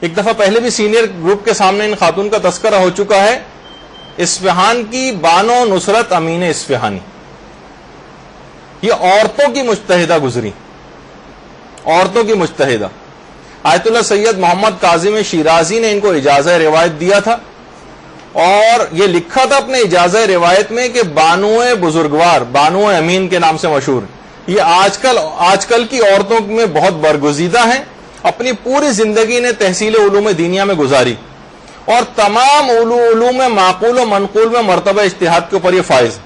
ایک دفعہ پہلے بھی سینئر گروپ کے سامنے ان خاتون کا تذکرہ ہو چکا ہے، اصفہان کی بانو نصرت امین اصفہانی، یہ عورتوں کی مجتہدہ گزری، عورتوں کی مجتہدہ۔ آیت اللہ سید محمد کاظم شیرازی نے ان کو اجازہ روایت دیا تھا، اور یہ لکھا تھا اپنے اجازہ روایت میں کہ بانو بزرگوار، بانو امین کے نام سے مشہور، یہ آج کل کی عورتوں میں بہت برگزیدہ ہیں، اپنی پوری زندگی نے تحصیل علوم دینیا میں گزاری، اور تمام علوم معقول و منقول میں مرتبہ اجتہاد کے اوپر یہ فائز۔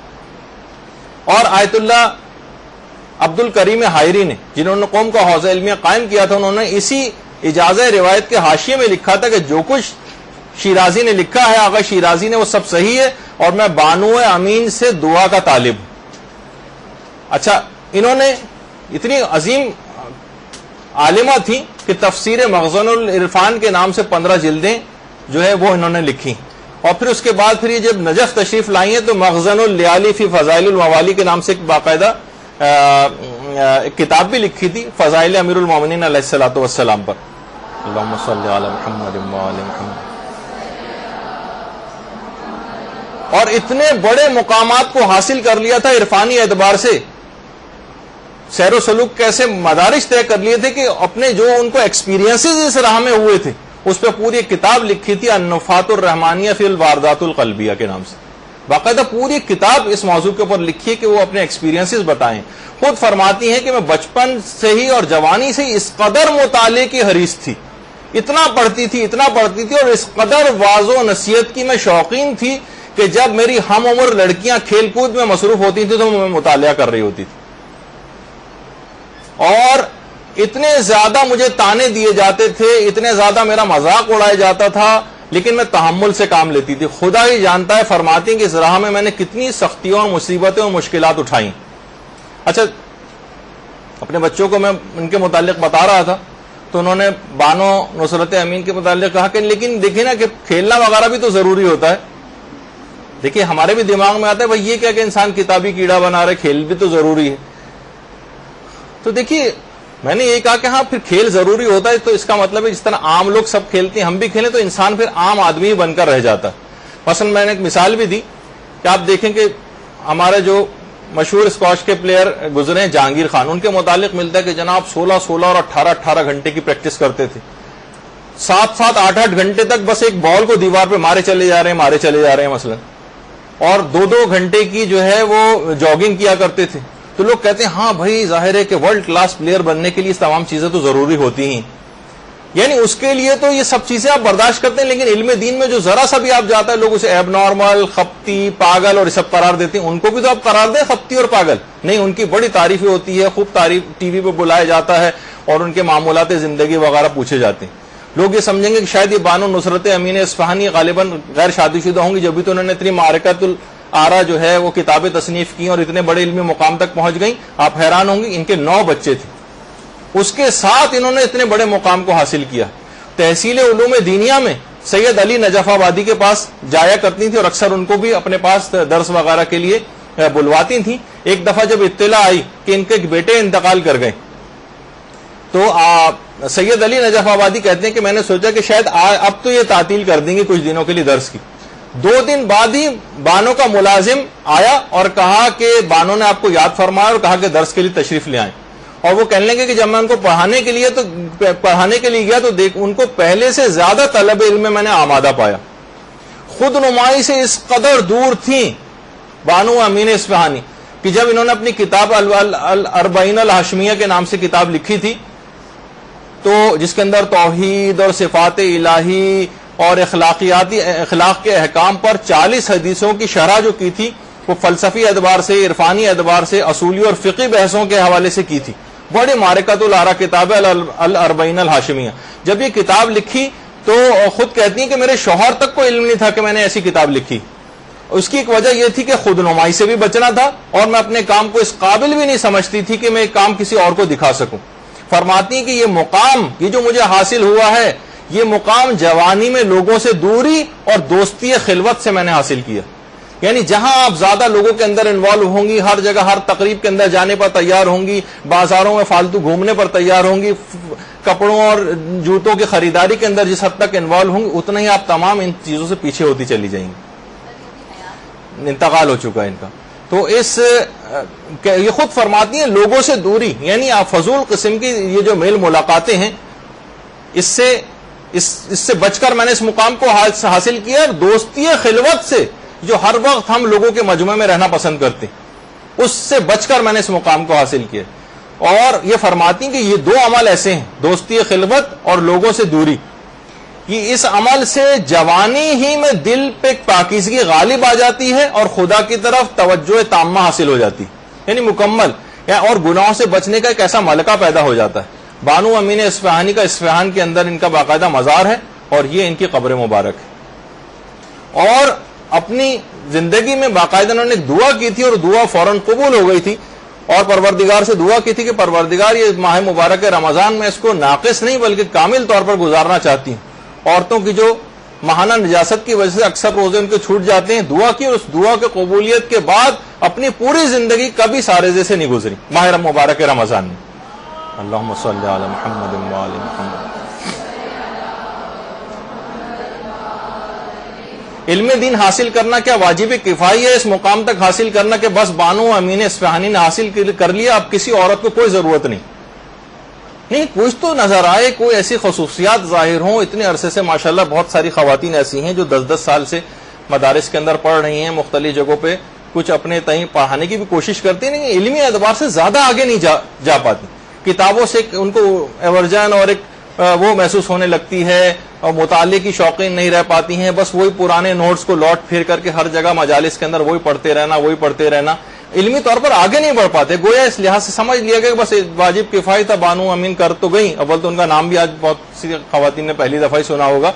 اور آیت اللہ عبد الکریم حائری نے، جنہوں نے قوم کا حوزہ علمیہ قائم کیا تھا، انہوں نے اسی اجازہ روایت کے حاشیے میں لکھا تھا کہ جو کچھ شیرازی نے لکھا ہے، آغا شیرازی نے، وہ سب صحیح ہے، اور میں بانو امین سے دعا کا طالب ہوں۔ اچھا، انہوں نے اتنی عظیم عالمہ تھی کہ تفسیر مخزن العرفان کے نام سے 15 جلدیں جو ہے وہ انہوں نے لکھی، اور پھر اس کے بعد پھر یہ جب نجف تشریف لائی ہیں تو مخزن اللیالی فی فضائل الموالی کے نام سے ایک باقاعدہ ایک کتاب بھی لکھی تھی فضائل امیر المومنین علیہ الصلوۃ والسلام پر۔ اللہم صلی علی محمد وعلی محمد۔ اور اتنے بڑے مقامات کو حاصل کر لیا تھا عرفانی اعتبار سے، سیر و سلوک کیسے مدارج طے کر لیے تھے کہ اپنے جو ان کو ایکسپیرینسز اس راہ میں ہوئے تھے اس پہ پوری ایک کتاب لکھی تھی، النفحات الرحمانیہ فی الواردات القلبیہ کے نام سے، باقاعدہ پوری کتاب اس موضوع کے اوپر لکھی ہے کہ وہ اپنے ایکسپیرینسز بتائیں۔ خود فرماتی ہیں کہ میں بچپن سے ہی اور جوانی سے ہی اس قدر مطالعے کی حریص تھی، اتنا پڑھتی تھی اور اس قدر واعظ و نصیحت کی میں شوقین تھی کہ جب میری ہم عمر لڑکیاں کھیل کود میں مصروف ہوتی تھیں تو میں مطالعہ کر رہی ہوتی تھی، اور اتنے زیادہ مجھے تانے دیے جاتے تھے، اتنے زیادہ میرا مذاق اڑایا جاتا تھا، لیکن میں تحمل سے کام لیتی تھی۔ خدا ہی جانتا ہے، فرماتی ہیں کہ اس راہ میں نے کتنی سختیوں اور مصیبتیں اور مشکلات اٹھائیں۔ اچھا، اپنے بچوں کو میں ان کے متعلق بتا رہا تھا تو انہوں نے بانو نصرت امین کے متعلق کہا کہ لیکن دیکھیں نا کہ کھیلنا وغیرہ بھی تو ضروری ہوتا ہے۔ دیکھیے ہمارے بھی دماغ میں آتا ہے بھائی یہ کیا کہ انسان کتابی کیڑا بنا رہے، کھیل بھی تو ضروری ہے۔ تو دیکھیے میں نے یہ کہا کہ ہاں پھر کھیل ضروری ہوتا ہے تو اس کا مطلب ہے جس طرح عام لوگ سب کھیلتے ہیں ہم بھی کھیلیں تو انسان پھر عام آدمی بن کر رہ جاتا ہے۔ مثلا میں نے ایک مثال بھی دی کہ آپ دیکھیں کہ ہمارے جو مشہور اسکواش کے پلیئر گزرے ہیں جہانگیر خان، ان کے متعلق ملتا ہے کہ جناب 16 اور 18 گھنٹے کی پریکٹس کرتے تھے، 7 8 گھنٹے تک بس ایک بال کو دیوار پہ مارے چلے جا رہے ہیں مثلا، اور 2 گھنٹے کی جو ہے وہ جاگنگ کیا کرتے تھے۔ تو لوگ کہتے ہیں ہاں بھائی ظاہر ہے کہ ورلڈ کلاس پلیئر بننے کے لیے اس تمام چیزیں تو ضروری ہوتی ہیں، یعنی اس کے لیے تو یہ سب چیزیں آپ برداشت کرتے ہیں، لیکن علم دین میں جو ذرا سا بھی آپ جاتا ہے لوگ اسے ایب نارمل، خپتی، پاگل اور یہ سب قرار دیتے ہیں۔ ان کو بھی تو آپ قرار دیں خپتی اور پاگل؟ نہیں، ان کی بڑی تعریفیں ہوتی ہے، خوب تعریف ٹی وی پہ بلایا جاتا ہے اور ان کے معمولات زندگی وغیرہ پوچھے جاتے ہیں۔ لوگ یہ سمجھیں گے کہ شاید یہ بانو نصرت امین اصفہانی غالباً غیر شادی شدہ ہوں گی، جبھی تو انہوں نے اتنی معرکت آرا جو ہے وہ کتابیں تصنیف کی اور اتنے بڑے علمی مقام تک پہنچ گئیں۔ آپ حیران ہوں گے ان کے 9 بچے تھے، اس کے ساتھ انہوں نے اتنے بڑے مقام کو حاصل کیا۔ تحصیل علوم دینیا میں سید علی نجف آبادی کے پاس جایا کرتی تھی اور اکثر ان کو بھی اپنے پاس درس وغیرہ کے لیے بلواتی تھیں۔ ایک دفعہ جب اطلاع آئی کہ ان کے ایک بیٹے انتقال کر گئے تو سید علی نجف آبادی کہتے ہیں کہ میں نے سوچا کہ شاید اب تو یہ تعطیل کر دیں گے کچھ دنوں کے لیے درس کی۔ 2 دن بعد ہی بانو کا ملازم آیا اور کہا کہ بانو نے آپ کو یاد فرمایا اور کہا کہ درس کے لیے تشریف لے آئیں، اور وہ کہنے لگے کہ جب میں ان کو پڑھانے کے لیے گیا تو دیکھ ان کو پہلے سے زیادہ طلب علم میں نے آمادہ پایا۔ خود نمائی سے اس قدر دور تھیں بانو امین اصفہانی کہ جب انہوں نے اپنی کتاب الاربعین الہاشمیہ کے نام سے کتاب لکھی تھی تو جس کے اندر توحید اور صفات الہی اور اخلاق کے احکام پر 40 حدیثوں کی شرح جو کی تھی وہ فلسفی اعتبار سے، عرفانی اعتبار سے، اصولی اور فقہی بحثوں کے حوالے سے کی تھی۔ بڑی معرکۃ الآراء کتاب ہے الاربعین الہاشمیہ۔ جب یہ کتاب لکھی تو خود کہتی ہیں کہ میرے شوہر تک کو علم نہیں تھا کہ میں نے ایسی کتاب لکھی۔ اس کی ایک وجہ یہ تھی کہ خود نمائی سے بھی بچنا تھا اور میں اپنے کام کو اس قابل بھی نہیں سمجھتی تھی کہ میں ایک کام کسی اور کو دکھا سکوں۔ فرماتی ہیں کہ یہ مقام، یہ جو مجھے حاصل ہوا ہے، یہ مقام جوانی میں لوگوں سے دوری اور دوستی خلوت سے میں نے حاصل کیا۔ یعنی جہاں آپ زیادہ لوگوں کے اندر انوالو ہوں گی، ہر جگہ ہر تقریب کے اندر جانے پر تیار ہوں گی، بازاروں میں فالتو گھومنے پر تیار ہوں گی، کپڑوں اور جوتوں کی خریداری کے اندر جس حد تک انوالو ہوں گی، اتنا ہی آپ تمام ان چیزوں سے پیچھے ہوتی چلی جائیں گی. انتقال ہو چکا ہے ان کا. تو یہ خود فرماتی ہیں لوگوں سے دوری، یعنی آپ فضول قسم کی یہ جو میل ملاقاتیں ہیں، اس سے بچ کر میں نے اس مقام کو حاصل کیا. دوستی خلوت سے جو ہر وقت ہم لوگوں کے مجمع میں رہنا پسند کرتے ہیں، اس سے بچ کر میں نے اس مقام کو حاصل کیا. اور یہ فرماتی ہیں کہ یہ دو عمل ایسے ہیں، دوستی خلوت اور لوگوں سے دوری، کہ اس عمل سے جوانی ہی میں دل پہ پاکیزگی غالب آ جاتی ہے اور خدا کی طرف توجہ تامہ حاصل ہو جاتی، یعنی مکمل، اور گناہوں سے بچنے کا ایک ایسا ملکہ پیدا ہو جاتا ہے. بانو امین اصفہانی کا اصفہان کے اندر ان کا باقاعدہ مزار ہے اور یہ ان کی قبر مبارک ہے. اور اپنی زندگی میں باقاعدہ انہوں نے ایک دعا کی تھی اور دعا فوراً قبول ہو گئی تھی، اور پروردگار سے دعا کی تھی کہ پروردگار یہ ماہ مبارک رمضان میں اس کو ناقص نہیں بلکہ کامل طور پر گزارنا چاہتی ہوں. عورتوں کی جو ماہانہ نجاست کی وجہ سے اکثر روزے ان کے چھوٹ جاتے ہیں، دعا کی اور اس دعا کے قبولیت کے بعد اپنی پوری زندگی کبھی سارزے سے نہیں گزری ماہ مبارک رمضان میں. اللہم صلی علی محمد و علی محمد. علم دین حاصل کرنا کیا واجب کفائی ہے؟ اس مقام تک حاصل کرنا کہ بس بانو امین اصفہانی نے حاصل کر لیا، اب کسی عورت کو کوئی ضرورت نہیں، کچھ تو نظر آئے، کوئی ایسی خصوصیات ظاہر ہوں. اتنے عرصے سے ماشاءاللہ بہت ساری خواتین ایسی ہیں جو 10-10 سال سے مدارس کے اندر پڑھ رہی ہیں، مختلف جگہوں پہ کچھ اپنے تئیں پڑھانے کی بھی کوشش کرتی ہیں، لیکن علمی اعتبار سے زیادہ آگے نہیں جا پاتی. کتابوں سے ان کو ایورجن اور ایک وہ محسوس ہونے لگتی ہے اور مطالعے کی شوقین نہیں رہ پاتی ہیں، بس وہی پرانے نوٹس کو لوٹ پھر کر کے ہر جگہ مجالس کے اندر وہی پڑھتے رہنا، علمی طور پر آگے نہیں بڑھ پاتے. گویا اس لحاظ سے سمجھ لیا گیا کہ بس واجب کفائی تھا، بانو امین کر تو گئی. اول تو ان کا نام بھی آج بہت سی خواتین نے پہلی دفعہ ہی سنا ہوگا.